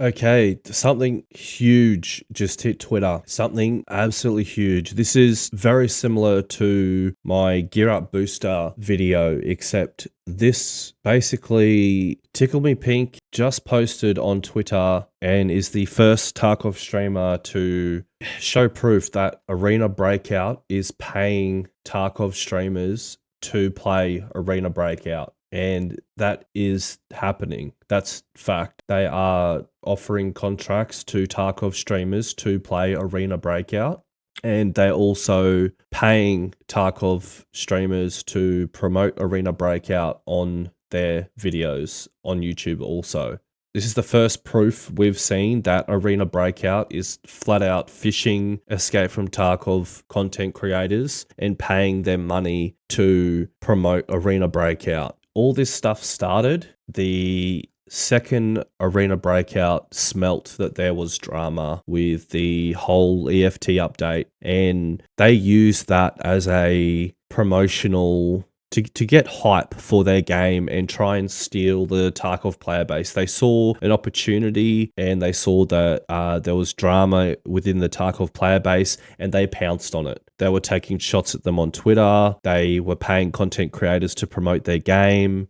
Okay, something huge just hit Twitter. Something absolutely huge. This is very similar to my Gear Up Booster video, except this basically Tickle Me Pink just posted on Twitter and is the first Tarkov streamer to show proof that Arena Breakout is paying Tarkov streamers to play Arena Breakout. And that is happening. That's fact. They are offering contracts to Tarkov streamers to play Arena Breakout. And they're also paying Tarkov streamers to promote Arena Breakout on their videos on YouTube also. This is the first proof we've seen that Arena Breakout is flat out phishing Escape from Tarkov content creators and paying them money to promote Arena Breakout. All this stuff started the second Arena Breakout smelt that there was drama with the whole EFT update, and they used that as a promotional to get hype for their game and try and steal the Tarkov player base. They saw an opportunity and they saw that there was drama within the Tarkov player base and they pounced on it. They were taking shots at them on Twitter. They were paying content creators to promote their game.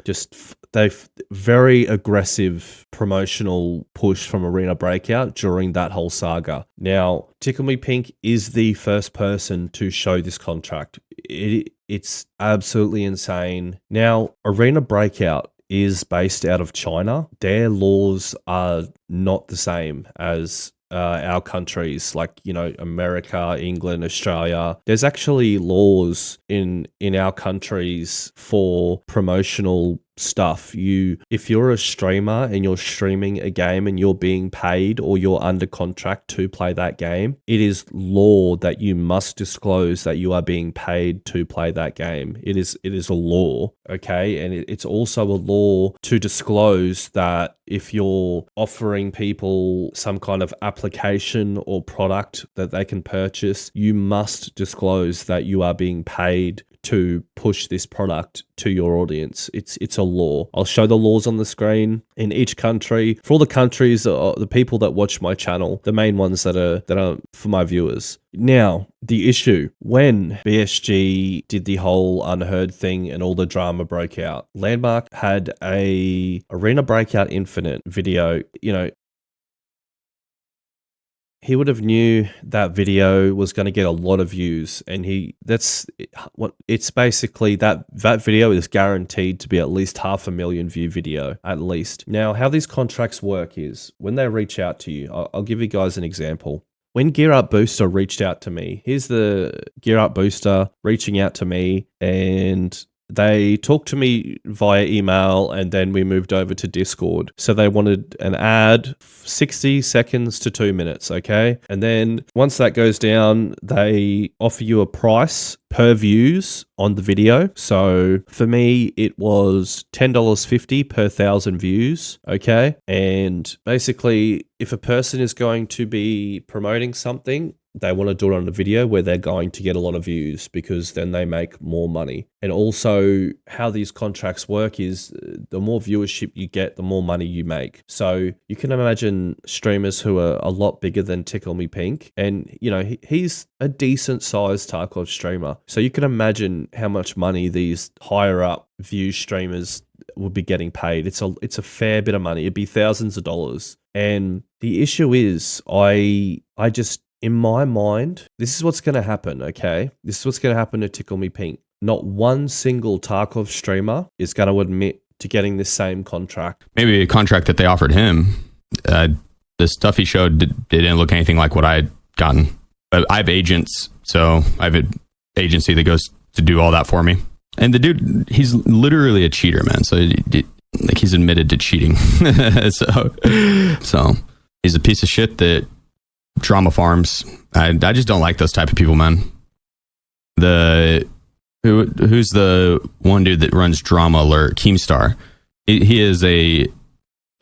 They've very aggressive promotional push from Arena Breakout during that whole saga. Now, Tickle Me Pink is the first person to show this contract. It's absolutely insane. Now, Arena Breakout is based out of China. Their laws are not the same as our countries, like, you know, America, England, Australia. There's actually laws in our countries for promotional stuff. If you're a streamer and you're streaming a game and you're being paid or you're under contract to play that game, it is law that you must disclose that you are being paid to play that game. It is a law, okay? And it's also a law to disclose that if you're offering people some kind of application or product that they can purchase, you must disclose that you are being paid to push this product to your audience. It's a law. I'll show the laws on the screen in each country. For all the countries, the people that watch my channel, the main ones that are for my viewers. Now, the issue, when BSG did the whole Unheard thing and all the drama broke out, Landmark had a Arena Breakout Infinite video, you know, he would have knew that video was going to get a lot of views, and it's basically that video is guaranteed to be at least 500,000 view video, at least. Now, how these contracts work is when they reach out to you, I'll give you guys an example. When Gear Up Booster reached out to me, here's the Gear Up Booster reaching out to me, and they talked to me via email, and then we moved over to Discord. So they wanted an ad, 60 seconds to 2 minutes, okay? And then once that goes down, they offer you a price per views on the video. So for me, it was $10.50 per 1,000 views, okay? And basically, if a person is going to be promoting something, they want to do it on a video where they're going to get a lot of views because then they make more money. And also how these contracts work is the more viewership you get, the more money you make. So you can imagine streamers who are a lot bigger than Tickle Me Pink. And, you know, he's a decent sized Tarkov streamer. So you can imagine how much money these higher up view streamers would be getting paid. It's a fair bit of money. It'd be thousands of dollars. And the issue is I just, in my mind, this is what's going to happen, okay? This is what's going to happen to Tickle Me Pink. Not one single Tarkov streamer is going to admit to getting this same contract. Maybe a contract that they offered him. The stuff he showed didn't look anything like what I had gotten. But I have agents, so I have an agency that goes to do all that for me. And the dude, he's literally a cheater, man. So like he's admitted to cheating. so he's a piece of shit that drama farms. I just don't like those type of people, man. Who's the one dude that runs Drama Alert, Keemstar? He is a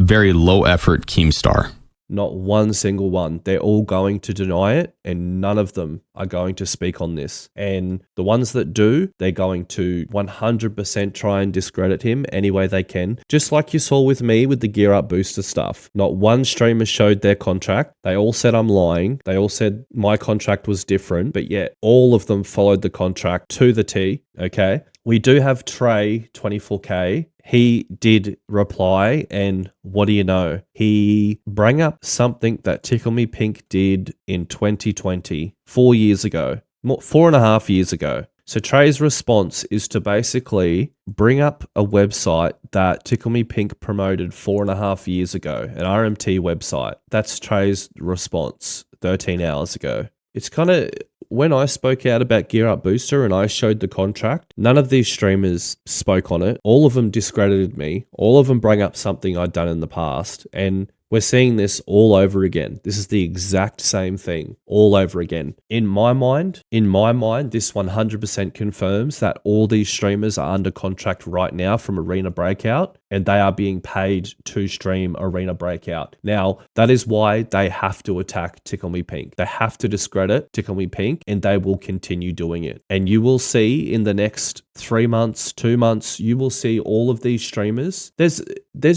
very low effort Keemstar. Not one single one. They're all going to deny it, and none of them are going to speak on this. And the ones that do, they're going to 100% try and discredit him any way they can. Just like you saw with me with the Gear Up Booster stuff. Not one streamer showed their contract. They all said I'm lying. They all said my contract was different, but yet all of them followed the contract to the T, okay? We do have Trey 24K. He did reply, and what do you know? He brought up something that Tickle Me Pink did in 2020, 4 years ago, 4.5 years ago. So Trey's response is to basically bring up a website that Tickle Me Pink promoted 4.5 years ago, an RMT website. That's Trey's response 13 hours ago. It's kind of, when I spoke out about Gear Up Booster and I showed the contract, none of these streamers spoke on it. All of them discredited me. All of them bring up something I'd done in the past. And we're seeing this all over again. This is the exact same thing all over again. In my mind, this 100% confirms that all these streamers are under contract right now from Arena Breakout, and they are being paid to stream Arena Breakout. Now, that is why they have to attack Tickle Me Pink. They have to discredit Tickle Me Pink, and they will continue doing it. And you will see in the next 3 months, 2 months, you will see all of these streamers. There's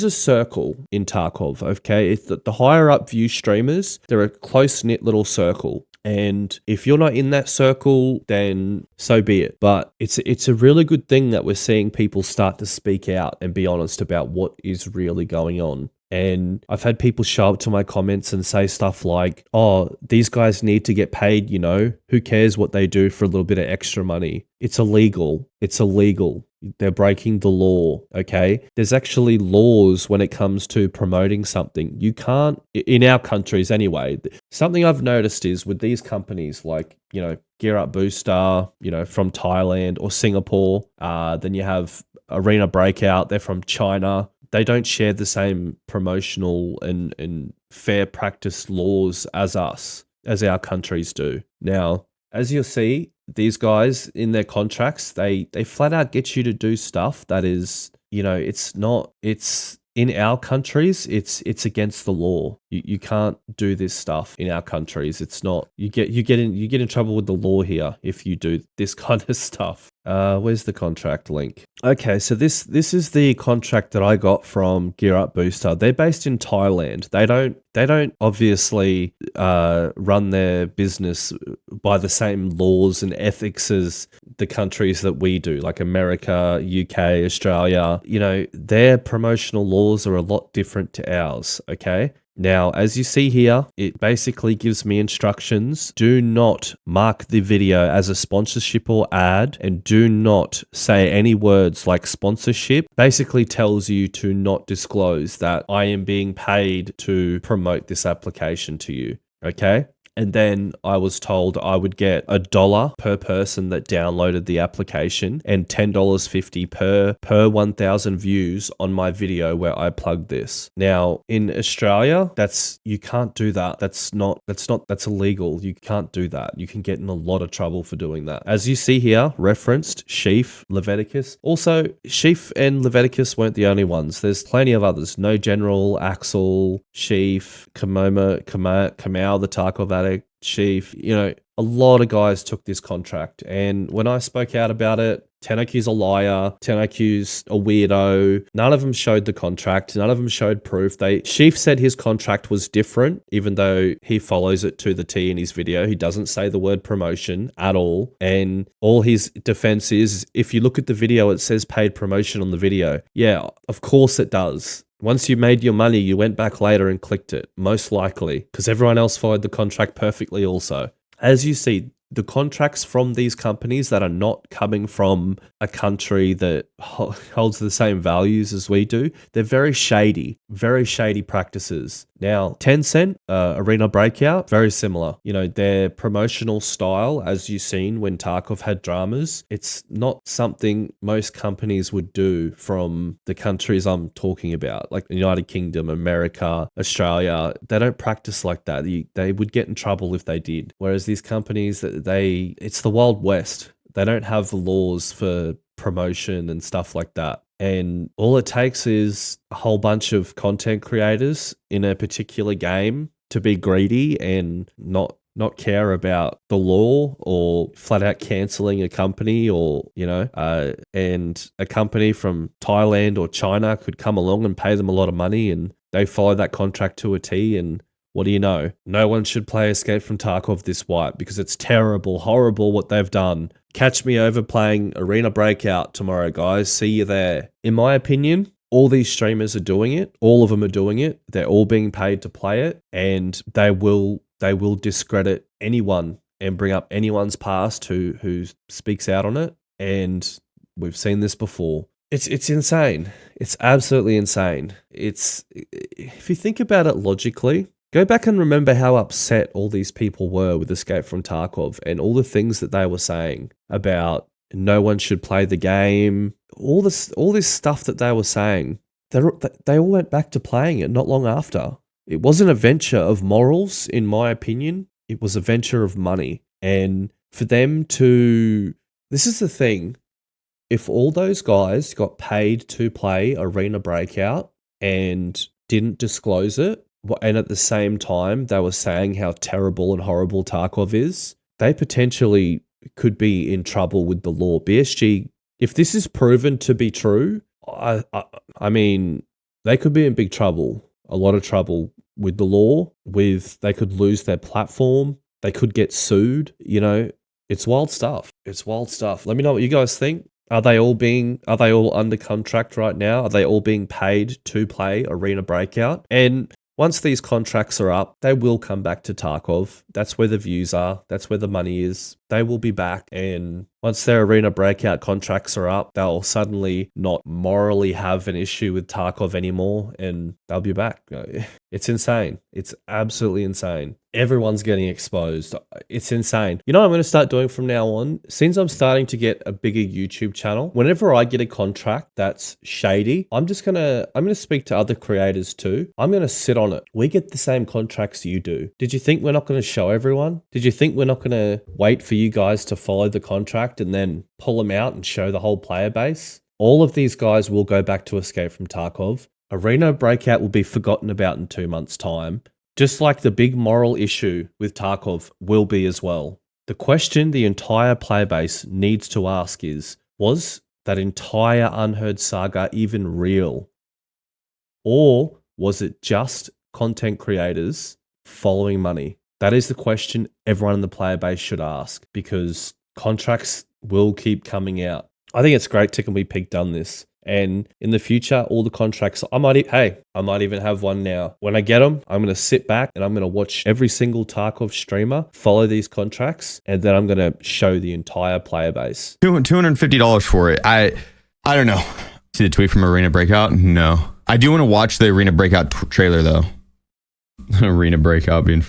a circle in Tarkov, okay? It's the higher up view streamers, they're a close-knit little circle. And if you're not in that circle, then so be it. But it's a really good thing that we're seeing people start to speak out and be honest about what is really going on. And I've had people show up to my comments and say stuff like, oh, these guys need to get paid, you know? Who cares what they do for a little bit of extra money? It's illegal. It's illegal. They're breaking the law, okay? There's actually laws when it comes to promoting something. You can't, in our countries anyway, something I've noticed is with these companies like, you know, Gear Up Booster, you know, from Thailand or Singapore, then you have Arena Breakout, they're from China. They don't share the same promotional and fair practice laws as us, as our countries do. Now, as you'll see, these guys in their contracts, they flat out get you to do stuff that is, you know, it's in our countries, it's against the law. You can't do this stuff in our countries. It's not, you get in trouble with the law here if you do this kind of stuff. Where's the contract link? Okay, so this is the contract that I got from Gear Up Booster. They're based in Thailand. They don't obviously run their business by the same laws and ethics as the countries that we do, like America, UK, Australia. You know, their promotional laws are a lot different to ours, okay? Now, as you see here, it basically gives me instructions. Do not mark the video as a sponsorship or ad, and do not say any words like sponsorship. Basically tells you to not disclose that I am being paid to promote this application to you, okay? And then I was told I would get $1 per person that downloaded the application and $10.50 per 1,000 views on my video where I plugged this. Now in Australia, you can't do that. That's illegal. You can't do that. You can get in a lot of trouble for doing that. As you see here, referenced Sheaf, Leviticus. Also, Sheaf and Leviticus weren't the only ones. There's plenty of others. No General, Axel, Sheaf, Kamau, the Tarkov addict, Sheaf, you know, a lot of guys took this contract. And when I spoke out about it, Tenaku's a liar, Tenaku's a weirdo. None of them showed the contract. None of them showed proof. Sheaf said his contract was different, even though he follows it to the T in his video. He doesn't say the word promotion at all. And all his defense is, if you look at the video, it says paid promotion on the video. Yeah, of course it does. Once you made your money, you went back later and clicked it, most likely, because everyone else followed the contract perfectly also. As you see, the contracts from these companies that are not coming from a country that holds the same values as we do, they're very shady practices. Now, Tencent, Arena Breakout, very similar. You know, their promotional style, as you've seen when Tarkov had dramas, it's not something most companies would do from the countries I'm talking about, like the United Kingdom, America, Australia. They don't practice like that. They would get in trouble if they did. Whereas these companies, it's the Wild West. They don't have the laws for promotion and stuff like that. And all it takes is a whole bunch of content creators in a particular game to be greedy and not not care about the law or flat out canceling a company, or, and a company from Thailand or China could come along and pay them a lot of money and they follow that contract to a T, and what do you know? No one should play Escape from Tarkov this white because it's terrible, horrible what they've done. Catch me over playing Arena Breakout tomorrow, guys. See you there. In my opinion, all these streamers are doing it. All of them are doing it. They're all being paid to play it, and they will discredit anyone and bring up anyone's past who speaks out on it. And we've seen this before. It's insane. It's absolutely insane. If you think about it logically, go back and remember how upset all these people were with Escape from Tarkov and all the things that they were saying about no one should play the game. All this stuff that they were saying, they all went back to playing it not long after. It wasn't a venture of morals, in my opinion. It was a venture of money. And for them to... This is the thing. If all those guys got paid to play Arena Breakout and didn't disclose it, and at the same time they were saying how terrible and horrible Tarkov is, they potentially could be in trouble with the law. BSG, if this is proven to be true, I mean, they could be in big trouble, a lot of trouble with the law. They could lose their platform. They could get sued. It's wild stuff. It's wild stuff. Let me know what you guys think. Are they all under contract right now? Are they all being paid to play Arena Breakout? And once these contracts are up, they will come back to Tarkov. That's where the views are. That's where the money is. They will be back. And once their Arena Breakout contracts are up, they'll suddenly not morally have an issue with Tarkov anymore, and they'll be back. It's insane. It's absolutely insane. Everyone's getting exposed. It's insane. You know what I'm going to start doing from now on? Since I'm starting to get a bigger YouTube channel, whenever I get a contract that's shady, I'm going to speak to other creators too. I'm going to sit on it. We get the same contracts you do. Did you think we're not going to show everyone? Did you think we're not going to wait for you guys to follow the contract and then pull them out and show the whole player base? All of these guys will go back to Escape from Tarkov. Arena Breakout will be forgotten about in 2 months' time. Just like the big moral issue with Tarkov will be as well. The question the entire player base needs to ask is, was that entire Unheard saga even real? Or was it just content creators following money? That is the question everyone in the player base should ask, because contracts will keep coming out. I think it's great Tickle Me Pink done this. And in the future, all the contracts, I might even have one now. When I get them, I'm going to sit back and I'm going to watch every single Tarkov streamer follow these contracts, and then I'm going to show the entire player base. $250 for it. I don't know. See the tweet from Arena Breakout? No. I do want to watch the Arena Breakout trailer though. Arena Breakout being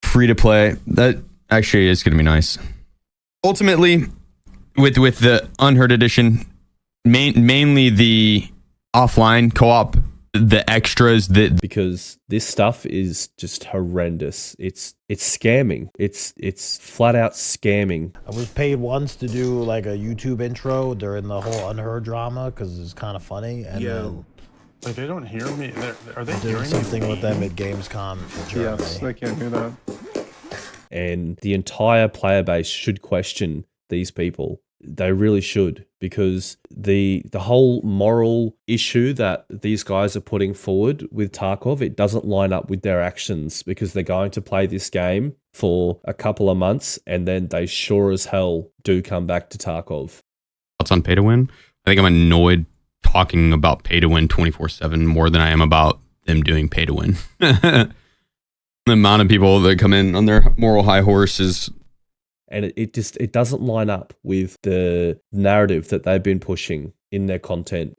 free to play. That actually is going to be nice. Ultimately, with the Unheard edition, mainly the offline co-op, the extras because this stuff is just horrendous. It's scamming. It's flat out scamming. I was paid once to do like a YouTube intro during the whole Unheard drama because it's kind of funny. And then like they don't hear me. Are they doing hearing something me? with them at Gamescom in Germany? Yes, they can't hear that. And the entire player base should question these people. They really should, because the whole moral issue that these guys are putting forward with Tarkov, it doesn't line up with their actions, because they're going to play this game for a couple of months and then they sure as hell do come back to Tarkov. Thoughts on pay to win? I think I'm annoyed talking about pay to win 24/7 more than I am about them doing pay to win. The amount of people that come in on their moral high horse is... And it doesn't line up with the narrative that they've been pushing in their content.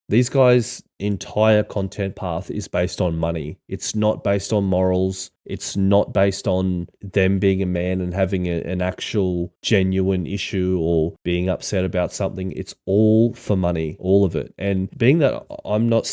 These guys' entire content path is based on money. It's not based on morals. It's not based on them being a man and having an actual genuine issue or being upset about something. It's all for money, all of it. And being that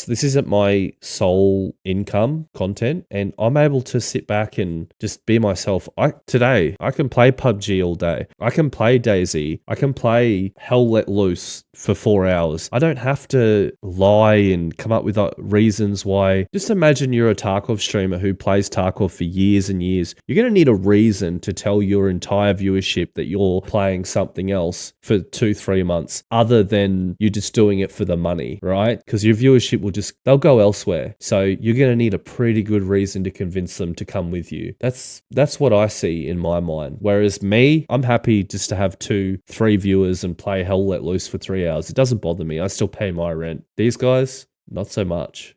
this isn't my sole income content, and I'm able to sit back and just be myself. Today, I can play PUBG all day. I can play DayZ. I can play Hell Let Loose for 4 hours. I don't have to lie and come up with reasons why. Just imagine you're a Tarkov streamer who plays Tarkov for years and years. You're going to need a reason to tell your entire viewership that you're playing something else for 2-3 months, other than you just doing it for the money, right? Because your viewership they'll go elsewhere. So you're going to need a pretty good reason to convince them to come with you. That's what I see in my mind. Whereas me, I'm happy just to have 2-3 viewers and play Hell Let Loose for 3 hours. It doesn't bother me. I still pay my rent. These guys, not so much.